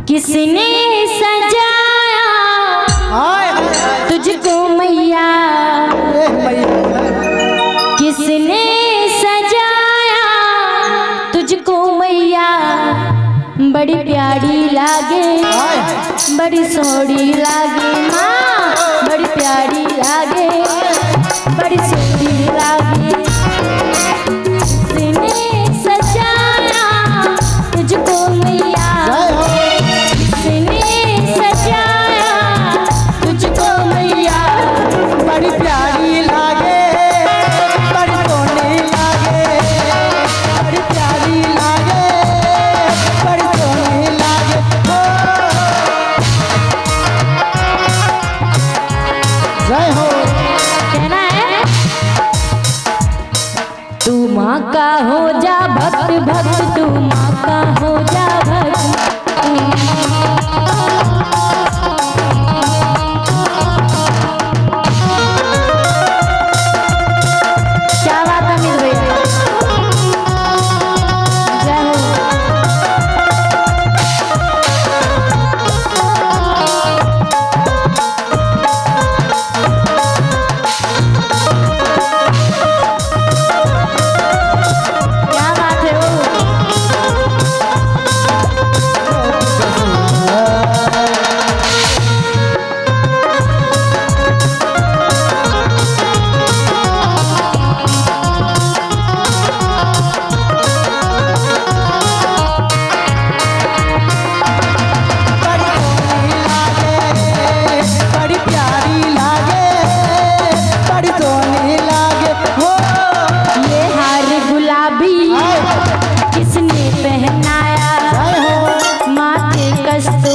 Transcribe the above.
किसने सजाया तुझको मैया, किसने सजाया तुझको मैया, बड़ी प्यारी लागे बड़ी सोहनी लागे माँ, बड़ी प्यारी लागे बड़ी सोहनी लागे। किसने सजाया तुझको मैया, किसने सजाया तुझको मैया, बड़ी प्यारी लागे बड़ी सोहनी लागे, बड़ी प्यारी लागे बड़ी सोहनी लागे। जय हो। कहना है तू माँ का हो जा भक्त भक्त, तू माँ का हो जा भक्त। क्या बात है अमित भैया, जय हो। क्या बात है वो। बड़ी सोहनी लागे बड़ी प्यारी लागे, बड़ी सोहनी लागे हो। ये हार गुलाबी किसने पहनाया, जय हो। माथे कस्तूरी